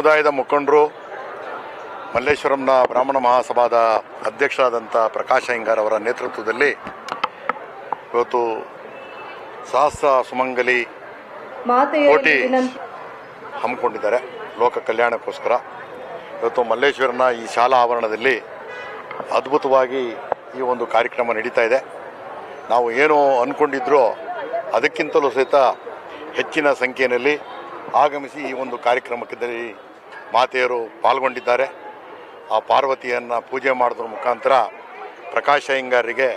ಸಮುದಾಯದ ಮುಖಂಡರು ಮಲ್ಲೇಶ್ವರಂನ ಬ್ರಾಹ್ಮಣ ಮಹಾಸಭಾದ ಅಧ್ಯಕ್ಷರಾದಂಥ ಪ್ರಕಾಶ್ ಅಯ್ಯಂಗಾರ್ ಅವರ ನೇತೃತ್ವದಲ್ಲಿ ಇವತ್ತು ಸಹಸ್ರ ಸುಮಂಗಲಿ ಕೋಟಿ ಹಮ್ಮಿಕೊಂಡಿದ್ದಾರೆ ಲೋಕ ಕಲ್ಯಾಣಕ್ಕೋಸ್ಕರ. ಇವತ್ತು ಮಲ್ಲೇಶ್ವರನ ಈ ಶಾಲಾ ಆವರಣದಲ್ಲಿ ಅದ್ಭುತವಾಗಿ ಈ ಒಂದು ಕಾರ್ಯಕ್ರಮ ನಡೀತಾ ಇದೆ. ನಾವು ಏನು ಅಂದ್ಕೊಂಡಿದ್ರೋ ಅದಕ್ಕಿಂತಲೂ ಸಹಿತ ಹೆಚ್ಚಿನ ಸಂಖ್ಯೆಯಲ್ಲಿ ಆಗಮಿಸಿ ಈ ಒಂದು ಕಾರ್ಯಕ್ರಮದಲ್ಲಿ ಮಾತೆಯರು ಪಾಲ್ಗೊಂಡಿದ್ದಾರೆ. ಆ ಪಾರ್ವತಿಯನ್ನು ಪೂಜೆ ಮಾಡೋದ್ರ ಮುಖಾಂತರ ಪ್ರಕಾಶ್ ಅಯ್ಯಂಗಾರಿಗೆ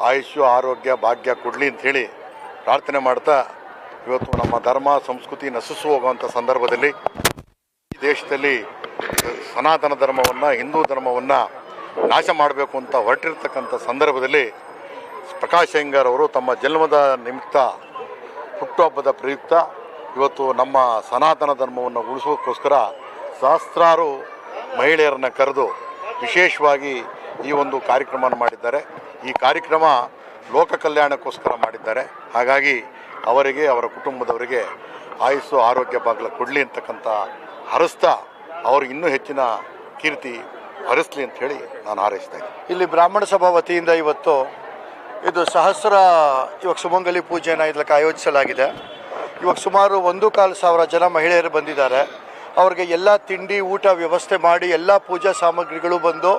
ಆಯುಷ್ಯ ಆರೋಗ್ಯ ಭಾಗ್ಯ ಕೊಡಲಿ ಅಂಥೇಳಿ ಪ್ರಾರ್ಥನೆ ಮಾಡ್ತಾ ಇವತ್ತು ನಮ್ಮ ಧರ್ಮ ಸಂಸ್ಕೃತಿ ನಶಿಸು ಹೋಗುವಂಥ ಸಂದರ್ಭದಲ್ಲಿ ಈ ದೇಶದಲ್ಲಿ ಸನಾತನ ಧರ್ಮವನ್ನು ಹಿಂದೂ ಧರ್ಮವನ್ನು ನಾಶ ಮಾಡಬೇಕು ಅಂತ ಹೊರಟಿರ್ತಕ್ಕಂಥ ಸಂದರ್ಭದಲ್ಲಿ ಪ್ರಕಾಶ್ ಅಯ್ಯಂಗಾರ್ ಅವರು ತಮ್ಮ ಜನ್ಮದ ನಿಮಿತ್ತ ಹುಟ್ಟುಹಬ್ಬದ ಪ್ರಯುಕ್ತ ಇವತ್ತು ನಮ್ಮ ಸನಾತನ ಧರ್ಮವನ್ನು ಉಳಿಸೋಕ್ಕೋಸ್ಕರ ಸಹಸ್ರಾರು ಮಹಿಳೆಯರನ್ನು ಕರೆದು ವಿಶೇಷವಾಗಿ ಈ ಒಂದು ಕಾರ್ಯಕ್ರಮವನ್ನು ಮಾಡಿದ್ದಾರೆ. ಈ ಕಾರ್ಯಕ್ರಮ ಲೋಕ ಕಲ್ಯಾಣಕ್ಕೋಸ್ಕರ ಮಾಡಿದ್ದಾರೆ. ಹಾಗಾಗಿ ಅವರಿಗೆ ಅವರ ಕುಟುಂಬದವರಿಗೆ ಆಯುಸ್ಸು ಆರೋಗ್ಯ ಭಾಗ್ಯ ಕೊಡಲಿ ಅಂತಕ್ಕಂಥ ಹರಿಸ್ತಾ ಅವ್ರಿಗೆ ಇನ್ನೂ ಹೆಚ್ಚಿನ ಕೀರ್ತಿ ಹರಿಸಲಿ ಅಂತ ಹೇಳಿ ನಾನು ಹಾರೈಸ್ತಾ ಇದ್ದೀನಿ. ಇಲ್ಲಿ ಬ್ರಾಹ್ಮಣ ಸಭಾ ವತಿಯಿಂದ ಇವತ್ತು ಇದು ಸಹಸ್ರ ಸುಮಂಗಲಿ ಪೂಜೆಯನ್ನು ಇದಕ್ಕೆ ಆಯೋಜಿಸಲಾಗಿದೆ. ಇವಾಗ ಸುಮಾರು 1,400 ಜನ ಮಹಿಳೆಯರು ಬಂದಿದ್ದಾರೆ. ಅವ್ರಿಗೆ ಎಲ್ಲ ತಿಂಡಿ ಊಟ ವ್ಯವಸ್ಥೆ ಮಾಡಿ ಎಲ್ಲ ಪೂಜಾ ಸಾಮಗ್ರಿಗಳು ಬಂದು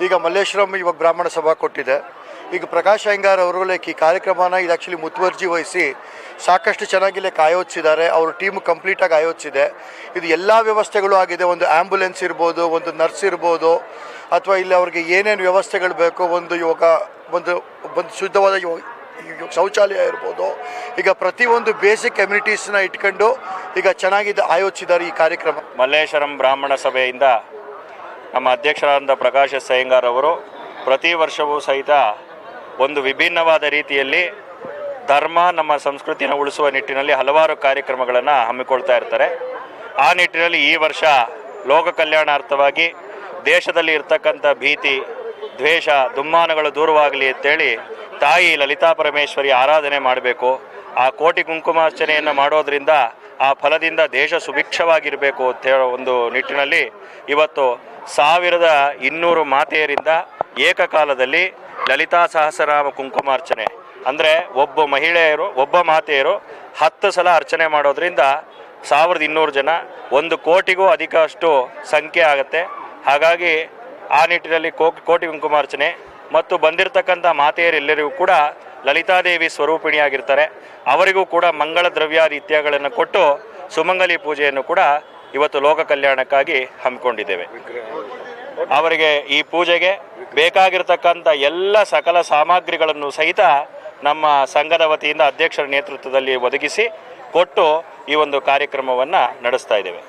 ಈಗ ಮಲ್ಲೇಶ್ವರಂ ಇವಾಗ ಬ್ರಾಹ್ಮಣ ಸಭಾ ಕೊಟ್ಟಿದೆ. ಈಗ ಪ್ರಕಾಶ್ ಅಯ್ಯಂಗಾರ್ ಅವರು ಈ ಕಾರ್ಯಕ್ರಮನ ಇದು ಆ್ಯಕ್ಚುಲಿ ಮುತುವರ್ಜಿ ವಹಿಸಿ ಸಾಕಷ್ಟು ಚೆನ್ನಾಗಿ ಆಯೋಜಿಸಿದ್ದಾರೆ. ಅವ್ರ ಟೀಮ್ ಕಂಪ್ಲೀಟಾಗಿ ಆಯೋಜಿಸಿದೆ. ಇದು ಎಲ್ಲ ವ್ಯವಸ್ಥೆಗಳು ಆಗಿದೆ. ಒಂದು ಆ್ಯಂಬುಲೆನ್ಸ್ ಇರ್ಬೋದು, ಒಂದು ನರ್ಸ್ ಇರ್ಬೋದು, ಅಥವಾ ಇಲ್ಲಿ ಅವ್ರಿಗೆ ಏನೇನು ವ್ಯವಸ್ಥೆಗಳು ಬೇಕೋ ಒಂದು ಒಂದು ಶುದ್ಧವಾದ ಶೌಚಾಲಯ ಇರ್ಬೋದು, ಈಗ ಪ್ರತಿಯೊಂದು ಬೇಸಿಕ್ ಕಮ್ಯುನಿಟೀಸ್ನ ಇಟ್ಕೊಂಡು ಈಗ ಚೆನ್ನಾಗಿದೆ ಆಯೋಜಿಸಿದ್ದಾರೆ ಈ ಕಾರ್ಯಕ್ರಮ. ಮಲ್ಲೇಶ್ವರಂ ಬ್ರಾಹ್ಮಣ ಸಭೆಯಿಂದ ನಮ್ಮ ಅಧ್ಯಕ್ಷರಾದ ಪ್ರಕಾಶ್ ಅಯ್ಯಂಗಾರ್ ಅವರು ಪ್ರತಿ ವರ್ಷವೂ ಸಹಿತ ಒಂದು ವಿಭಿನ್ನವಾದ ರೀತಿಯಲ್ಲಿ ಧರ್ಮ ನಮ್ಮ ಸಂಸ್ಕೃತಿಯನ್ನು ಉಳಿಸುವ ನಿಟ್ಟಿನಲ್ಲಿ ಹಲವಾರು ಕಾರ್ಯಕ್ರಮಗಳನ್ನು ಹಮ್ಮಿಕೊಳ್ತಾ ಇರ್ತಾರೆ. ಆ ನಿಟ್ಟಿನಲ್ಲಿ ಈ ವರ್ಷ ಲೋಕ ಕಲ್ಯಾಣಾರ್ಥವಾಗಿ ದೇಶದಲ್ಲಿ ಇರ್ತಕ್ಕಂಥ ಭೀತಿ ದ್ವೇಷ ದುಮ್ಮಾನಗಳು ದೂರವಾಗಲಿ ಅಂತೇಳಿ ತಾಯಿ ಲಲಿತಾ ಪರಮೇಶ್ವರಿ ಆರಾಧನೆ ಮಾಡಬೇಕು. ಆ ಕೋಟಿ ಕುಂಕುಮಾರ್ಚನೆಯನ್ನು ಮಾಡೋದ್ರಿಂದ ಆ ಫಲದಿಂದ ದೇಶ ಸುಭಿಕ್ಷವಾಗಿರಬೇಕು ಅಂತ ಹೇಳೋ ಒಂದು ನಿಟ್ಟಿನಲ್ಲಿ ಇವತ್ತು 1200 ಮಾತೆಯರಿಂದ ಏಕಕಾಲದಲ್ಲಿ ಲಲಿತಾ ಸಹಸ್ರನಾಮ ಕುಂಕುಮಾರ್ಚನೆ ಅಂದರೆ ಒಬ್ಬ ಮಾತೆಯರು 10 ಸಲ ಅರ್ಚನೆ ಮಾಡೋದ್ರಿಂದ 1200 ಜನ 1 ಕೋಟಿಗೂ ಅಧಿಕ ಅಷ್ಟು ಸಂಖ್ಯೆ ಆಗುತ್ತೆ. ಹಾಗಾಗಿ ಆ ನಿಟ್ಟಿನಲ್ಲಿ ಕೋಟಿ ಕುಂಕುಮಾರ್ಚನೆ ಮತ್ತು ಬಂದಿರತಕ್ಕಂಥ ಮಾತೆಯರೆಲ್ಲರಿಗೂ ಕೂಡ ಲಲಿತಾದೇವಿ ಸ್ವರೂಪಿಣಿಯಾಗಿರ್ತಾರೆ. ಅವರಿಗೂ ಕೂಡ ಮಂಗಳ ದ್ರವ್ಯಾದಿ ಇತ್ಯಾದಿಗಳನ್ನು ಕೊಟ್ಟು ಸುಮಂಗಲಿ ಪೂಜೆಯನ್ನು ಕೂಡ ಇವತ್ತು ಲೋಕ ಕಲ್ಯಾಣಕ್ಕಾಗಿ ಹಮ್ಮಿಕೊಂಡಿದ್ದೇವೆ. ಅವರಿಗೆ ಈ ಪೂಜೆಗೆ ಬೇಕಾಗಿರ್ತಕ್ಕಂಥ ಎಲ್ಲ ಸಕಲ ಸಾಮಗ್ರಿಗಳನ್ನು ಸಹಿತ ನಮ್ಮ ಸಂಘದ ವತಿಯಿಂದ ಅಧ್ಯಕ್ಷರ ನೇತೃತ್ವದಲ್ಲಿ ಒದಗಿಸಿ ಕೊಟ್ಟು ಈ ಒಂದು ಕಾರ್ಯಕ್ರಮವನ್ನು ನಡೆಸ್ತಾ ಇದ್ದೇವೆ.